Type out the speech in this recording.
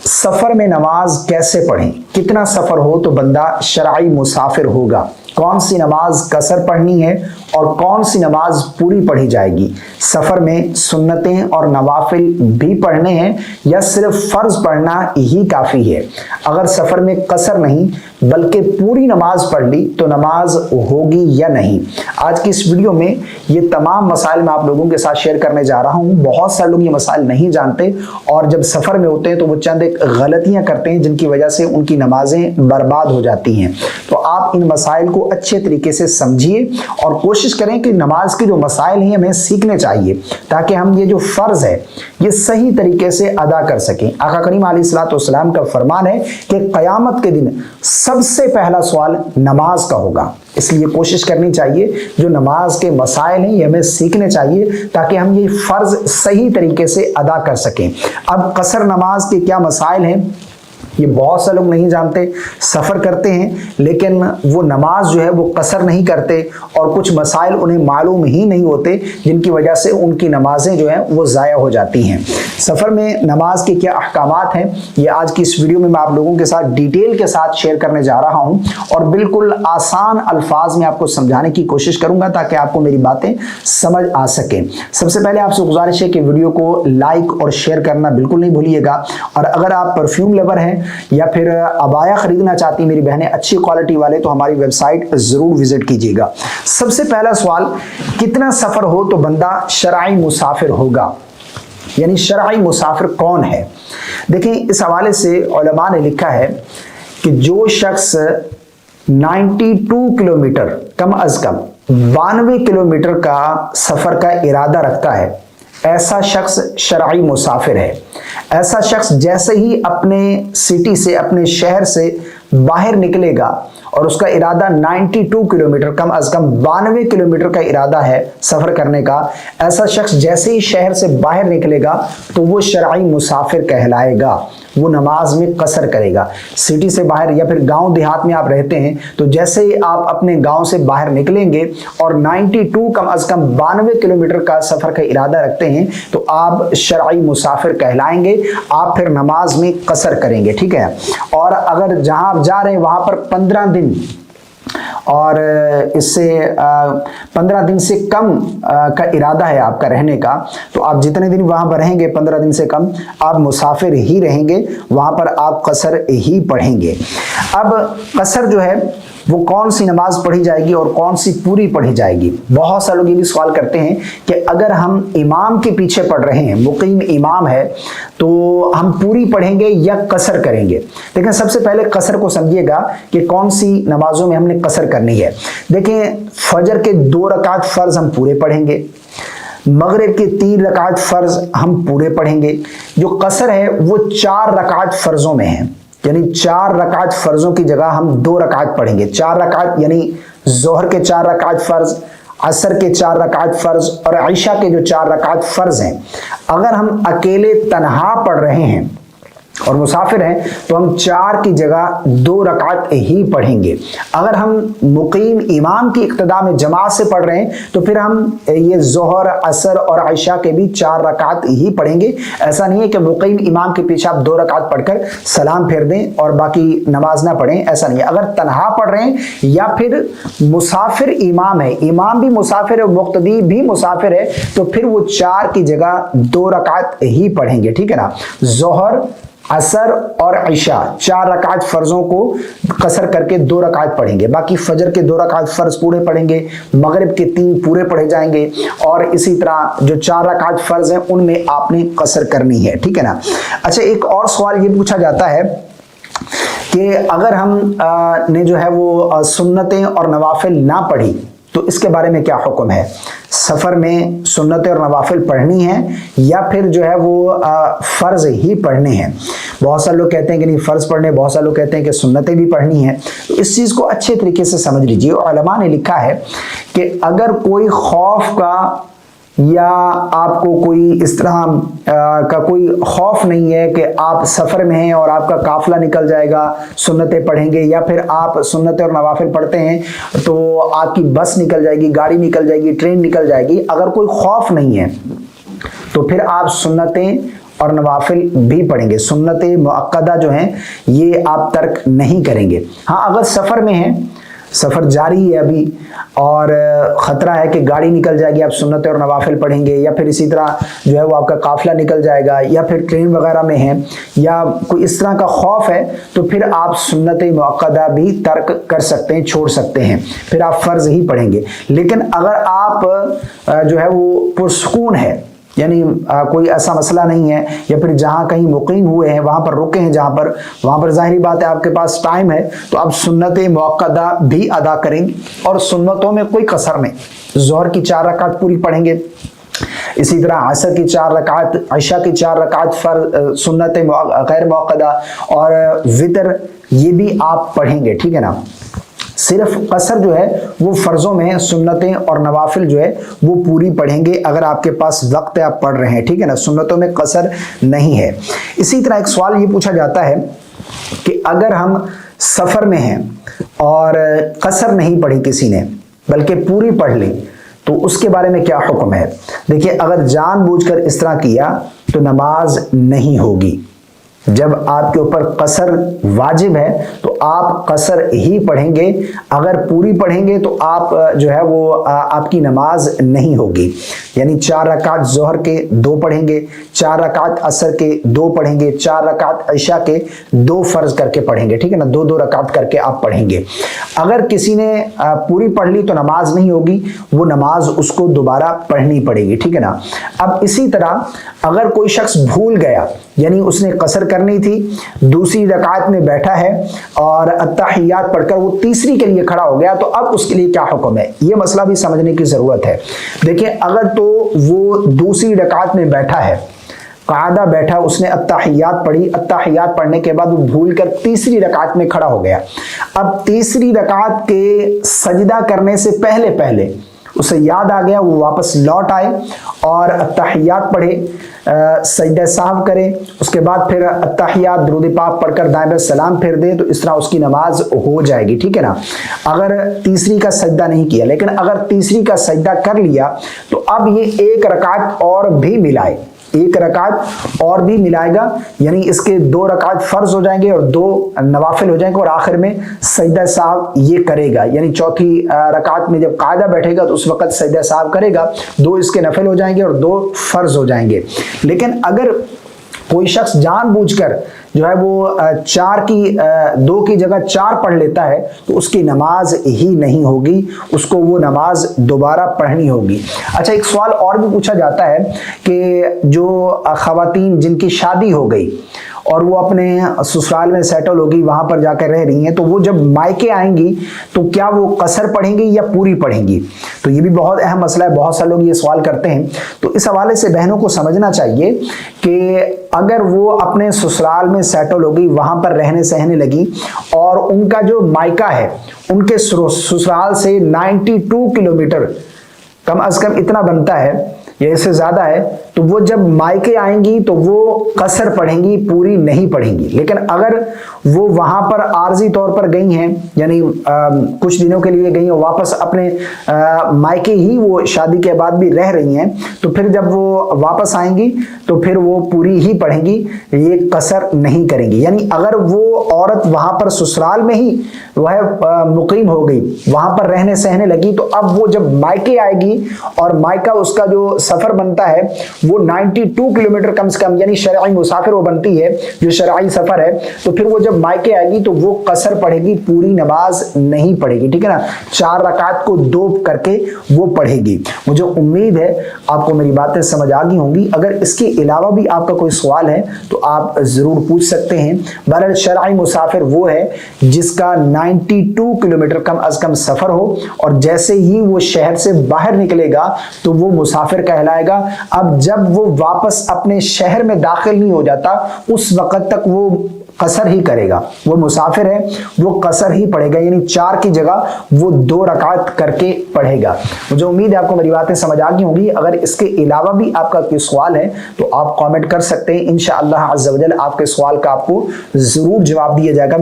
सफर में नमाज कैसे पढ़ें? कितना सफर हो तो बंदा शरई मुसाफिर होगा? कौन सी नमाज कसर पढ़नी है और कौन सी नमाज पूरी पढ़ी जाएगी? सफर में सुन्नतें और नवाफिल भी पढ़ने हैं या सिर्फ फर्ज पढ़ना ही काफी है? अगर सफर में कसर नहीं बल्कि पूरी नमाज पढ़ ली तो नमाज होगी या नहीं? आज की इस वीडियो में ये तमाम मसाइल मैं आप लोगों के साथ शेयर करने जा रहा हूँ। बहुत सारे लोग ये मसाइल नहीं जानते और जब सफर में होते हैं तो वो चंद एक गलतियां करते हैं जिनकी वजह से उनकी नमाजें बर्बाद हो जाती हैं। तो आप इन मसाइल को अच्छे तरीके से समझिए और कोशिश करें कि नमाज के जो मसाइल हैं हमें सीखने चाहिए ताकि हम ये जो फर्ज है ये सही तरीके से अदा कर सकें। आका करीम अलैहिस्सलाम का फरमान है कि क़यामत के दिन सबसे पहला सवाल नमाज का होगा, इसलिए कोशिश करनी चाहिए जो नमाज के मसाइल हैं ये हमें सीखने चाहिए ताकि हम ये फर्ज सही तरीके से अदा कर सकें। अब कसर नमाज के क्या मसाइल हैं ये बहुत से लोग नहीं जानते, सफ़र करते हैं लेकिन वो नमाज जो है वो कसर नहीं करते और कुछ मसाइल उन्हें मालूम ही नहीं होते जिनकी वजह से उनकी नमाजें जो हैं वो ज़ाया हो जाती हैं। सफ़र में नमाज के क्या अहकामात हैं ये आज की इस वीडियो में मैं आप लोगों के साथ डिटेल के साथ शेयर करने जा रहा हूँ और बिल्कुल आसान अल्फाज में आपको समझाने की कोशिश करूँगा ताकि आपको मेरी बातें समझ आ सकें। सबसे पहले आपसे गुजारिश है कि वीडियो को लाइक और शेयर करना बिल्कुल नहीं भूलिएगा और अगर आप परफ्यूम लवर हैं या फिर अबाया खरीदना चाहती मेरी बहनें अच्छी क्वालिटी वाले तो हमारी वेबसाइट जरूर विजिट कीजिएगा। सबसे पहला सवाल, कितना सफर हो तो बंदा शरई मुसाफिर होगा? यानी शरई मुसाफिर कौन है? देखिए इस हवाले से उलमा ने लिखा है कि जो शख्स 92 किलोमीटर कम अज कम 92 किलोमीटर का सफर का इरादा रखता है ऐसा शख्स शरई मुसाफिर है। ऐसा शख्स जैसे ही अपने सिटी से अपने शहर से बाहर निकलेगा और उसका इरादा 92 किलोमीटर कम अज कम 92 किलोमीटर का इरादा है सफर करने का, ऐसा शख्स जैसे ही शहर से बाहर निकलेगा तो वो शरई मुसाफिर कहलाएगा। वो नमाज में कसर करेगा। सिटी से बाहर या फिर गांव देहात में आप रहते हैं तो जैसे ही आप अपने गांव से बाहर निकलेंगे और 92 कम अज कम 92 किलोमीटर का सफर का इरादा रखते हैं तो आप शरई मुसाफिर कहलाएंगे। आप फिर नमाज में कसर करेंगे, ठीक है। और अगर जहां आप जा रहे हैं वहां पर 15 दिन और इससे 15 दिन से कम का इरादा है आपका रहने का तो आप जितने दिन वहां पर रहेंगे 15 दिन से कम आप मुसाफिर ही रहेंगे, वहां पर आप कसर ही पढ़ेंगे। अब कसर जो है वो कौन सी नमाज पढ़ी जाएगी और कौन सी पूरी पढ़ी जाएगी? बहुत सारे लोग ये भी सवाल करते हैं कि अगर हम इमाम के पीछे पढ़ रहे हैं, मुकीम इमाम है, तो हम पूरी पढ़ेंगे या कसर करेंगे? लेकिन सबसे पहले कसर को समझिएगा कि कौन सी नमाजों में हमने कसर करनी है। देखें फजर के 2 रकात फर्ज हम पूरे पढ़ेंगे, मगरिब के 3 रकात फर्ज हम पूरे पढ़ेंगे। जो कसर है वो 4 रकात फर्जों में है, यानी 4 रकात फर्जों की जगह हम 2 रकात पढ़ेंगे। 4 रकात यानी जोहर के 4 रकात फर्ज, असर के 4 रकात फर्ज और ईशा के जो 4 रकात फर्ज हैं। अगर हम अकेले तन्हा पढ़ रहे हैं और मुसाफिर हैं तो हम 4 की जगह 2 रकात ही पढ़ेंगे। अगर हम मुकीम इमाम की इक्तदा में जमात से पढ़ रहे हैं तो फिर हम ये जोहर, असर और ईशा के भी 4 रकात ही पढ़ेंगे। ऐसा नहीं है कि मुकीम इमाम के पीछे आप 2 रकात पढ़कर सलाम फेर दें और बाकी नमाज ना पढ़ें, ऐसा नहीं है। अगर तन्हा पढ़ रहे हैं या फिर मुसाफिर इमाम है, इमाम भी मुसाफिर है, मुक्तदी भी मुसाफिर है, तो फिर वो 4 की जगह 2 रकात ही पढ़ेंगे, ठीक है ना। जोहर, असर और ईशा 4 रकात फर्जों को कसर करके 2 रकात पढ़ेंगे। बाकी फजर के 2 रकात फर्ज पूरे पढ़ेंगे, मगरिब के 3 पूरे पढ़े जाएंगे और इसी तरह जो 4 रकात फर्ज हैं उनमें आपने कसर करनी है, ठीक है ना। अच्छा, एक और सवाल ये पूछा जाता है कि अगर हम ने जो है वो सुन्नतें और नवाफिल ना पढ़ी तो इसके बारे में क्या हुक्म है? सफर में सुन्नतें और नवाफिल पढ़नी है या फिर जो है वो फर्ज ही पढ़ने हैं? बहुत सारे लोग कहते हैं कि नहीं फर्ज पढ़ने, बहुत सारे लोग कहते हैं कि सुन्नतें भी पढ़नी है। तो इस चीज़ को अच्छे तरीके से समझ लीजिए। उलमा ने लिखा है कि अगर कोई खौफ का या आपको कोई इस तरह का कोई खौफ नहीं है कि आप सफ़र में हैं और आपका काफ़िला निकल जाएगा, सुन्नतें पढ़ेंगे, या फिर आप सुन्नतें और नवाफिल पढ़ते हैं तो आपकी बस निकल जाएगी, गाड़ी निकल जाएगी, ट्रेन निकल जाएगी, अगर कोई खौफ नहीं है तो फिर आप सुन्नतें اور نوافل بھی پڑھیں گے، سنت مؤکدہ جو ہیں یہ آپ ترک نہیں کریں گے۔ ہاں اگر سفر میں ہیں، سفر جاری ہے ابھی اور خطرہ ہے کہ گاڑی نکل جائے گی، آپ سنت اور نوافل پڑھیں گے، یا پھر اسی طرح جو ہے وہ آپ کا قافلہ نکل جائے گا، یا پھر ٹرین وغیرہ میں ہیں، یا کوئی اس طرح کا خوف ہے، تو پھر آپ سنت مؤکدہ بھی ترک کر سکتے ہیں، چھوڑ سکتے ہیں، پھر آپ فرض ہی پڑھیں گے۔ لیکن اگر آپ جو ہے وہ پرسکون ہے، یعنی کوئی ایسا مسئلہ نہیں ہے، یا پھر جہاں کہیں مقیم ہوئے ہیں وہاں پر رکے ہیں، وہاں پر ظاہری بات ہے آپ کے پاس ٹائم ہے، تو آپ سنت مؤکدہ بھی ادا کریں گے، اور سنتوں میں کوئی قصر نہیں، ظہر کی 4 رکعت پوری پڑھیں گے، اسی طرح عصر کی 4 رکعت، عشاء کی 4 رکعت سنت غیر مؤکدہ، اور وتر یہ بھی آپ پڑھیں گے، ٹھیک ہے نا۔ صرف قصر جو ہے وہ فرضوں میں، سنتیں اور نوافل جو ہے وہ پوری پڑھیں گے اگر آپ کے پاس وقت ہے، آپ پڑھ رہے ہیں، ٹھیک ہے نا، سنتوں میں قصر نہیں ہے۔ اسی طرح ایک سوال یہ پوچھا جاتا ہے کہ اگر ہم سفر میں ہیں اور قصر نہیں پڑھی کسی نے بلکہ پوری پڑھ لی، تو اس کے بارے میں کیا حکم ہے؟ دیکھیے، اگر جان بوجھ کر اس طرح کیا تو نماز نہیں ہوگی۔ جب آپ کے اوپر قصر واجب ہے تو آپ قصر ہی پڑھیں گے، اگر پوری پڑھیں گے تو آپ جو ہے وہ آپ کی نماز نہیں ہوگی، یعنی 4 رکعت ظہر کے 2 پڑھیں گے، 4 رکعت عصر کے 2 پڑھیں گے، 4 رکعت عشاء کے 2 فرض کر کے پڑھیں گے، ٹھیک ہے نا، 2 رکعت کر کے آپ پڑھیں گے۔ اگر کسی نے پوری پڑھ لی تو نماز نہیں ہوگی، وہ نماز اس کو دوبارہ پڑھنی پڑے گی، ٹھیک ہے نا۔ اب اسی طرح اگر کوئی شخص بھول گیا، یعنی اس نے قصر کرنی تھی، دوسری رکعت میں بیٹھا ہے اور التحیات پڑھ کر وہ تیسری کے لیے کھڑا ہو گیا، تو اب اس کے لیے کیا حکم ہے؟ یہ مسئلہ بھی سمجھنے کی ضرورت ہے۔ دیکھیں، اگر تو وہ دوسری رکعت میں بیٹھا ہے، قاعدہ بیٹھا، اس نے التحیات پڑھی، التحیات پڑھنے کے بعد وہ بھول کر تیسری رکعت میں کھڑا ہو گیا، اب تیسری رکعت کے سجدہ کرنے سے پہلے اسے یاد آ گیا، وہ واپس لوٹ آئے اور التحیات پڑھے، سجدہ سہو کرے، اس کے بعد پھر التحیات درود پاک پڑھ کر دائیں بائیں سلام پھیر دے، تو اس طرح اس کی نماز ہو جائے گی، ٹھیک ہے نا، اگر تیسری کا سجدہ نہیں کیا۔ لیکن اگر تیسری کا سجدہ کر لیا تو اب یہ 1 رکعت اور بھی ملائے، 1 رکعت اور بھی ملائے گا، یعنی اس کے 2 رکعت فرض ہو جائیں گے اور 2 نوافل ہو جائیں گے، اور آخر میں سجدہ سہو یہ کرے گا، یعنی چوتھی رکعت میں جب قاعدہ بیٹھے گا تو اس وقت سجدہ سہو کرے گا، 2 اس کے نفل ہو جائیں گے اور 2 فرض ہو جائیں گے۔ لیکن اگر کوئی شخص جان بوجھ کر جو ہے وہ 2 کی جگہ 4 پڑھ لیتا ہے تو اس کی نماز ہی نہیں ہوگی، اس کو وہ نماز دوبارہ پڑھنی ہوگی۔ اچھا، ایک سوال اور بھی پوچھا جاتا ہے کہ جو خواتین جن کی شادی ہو گئی اور وہ اپنے سسرال میں سیٹل ہوگی، وہاں پر جا کر رہ رہی ہیں، تو وہ جب مائکے آئیں گی تو کیا وہ قصر پڑھیں گی یا پوری پڑھیں گی؟ تو یہ بھی بہت اہم مسئلہ ہے، بہت سے لوگ یہ سوال کرتے ہیں۔ تو اس حوالے سے بہنوں کو سمجھنا چاہیے کہ اگر وہ اپنے سسرال میں سیٹل ہوگی، وہاں پر رہنے سہنے لگی، اور ان کا جو مائکا ہے ان کے سسرال سے 92 کلومیٹر، کم از کم اتنا بنتا ہے یا اس سے زیادہ ہے، تو وہ جب مائکے آئیں گی تو وہ قصر پڑھیں گی، پوری نہیں پڑھیں گی۔ لیکن اگر وہ وہاں پر عارضی طور پر گئی ہیں، یعنی کچھ دنوں کے لیے گئی ہیں، واپس اپنے مائکے ہی وہ شادی کے بعد بھی رہ رہی ہیں، تو پھر جب وہ واپس آئیں گی تو پھر وہ پوری ہی پڑھیں گی، یہ قصر نہیں کریں گی۔ یعنی اگر وہ عورت وہاں پر سسرال میں ہی وہ مقیم ہو گئی، وہاں پر رہنے سہنے لگی، تو اب وہ جب مائکے آئے گی اور مائکا اس کا جو سفر بنتا ہے وہ 92 کلومیٹر کم سے کم، یعنی شرعی مسافر وہ بنتی ہے، جو شرعی سفر ہے، تو پھر وہ جب مائکے آئے گی تو وہ قصر پڑھے گی، پوری نماز نہیں پڑھے گی، ٹھیک ہے نا، 4 رکعت کو 2 کر کے وہ پڑھے گی۔ مجھے امید ہے آپ کو میری باتیں سمجھ آ گئی ہوں گی۔ اگر اس کے علاوہ بھی آپ کا کوئی سوال ہے تو آپ ضرور پوچھ سکتے ہیں۔ بہرحال شرعی مسافر وہ ہے جس کا 92 کلومیٹر کم از کم سفر ہو، اور جیسے ہی وہ شہر سے باہر نکلے گا تو وہ مسافر کہلائے گا۔ اب جب وہ واپس اپنے شہر میں داخل نہیں ہو جاتا، اس وقت تک وہ قصر ہی کرے گا، وہ مسافر ہے، وہ قصر ہی پڑھے گا، یعنی 4 کی جگہ وہ 2 رکعت کر کے پڑھے گا۔ مجھے امید ہے آپ کو میری باتیں سمجھ آ گئی ہوں گی۔ اگر اس کے علاوہ بھی آپ کا کوئی سوال ہے تو آپ کامنٹ کر سکتے ہیں، انشاءاللہ عز و جل آپ کے سوال کا آپ کو ضرور جواب دیا جائے گا۔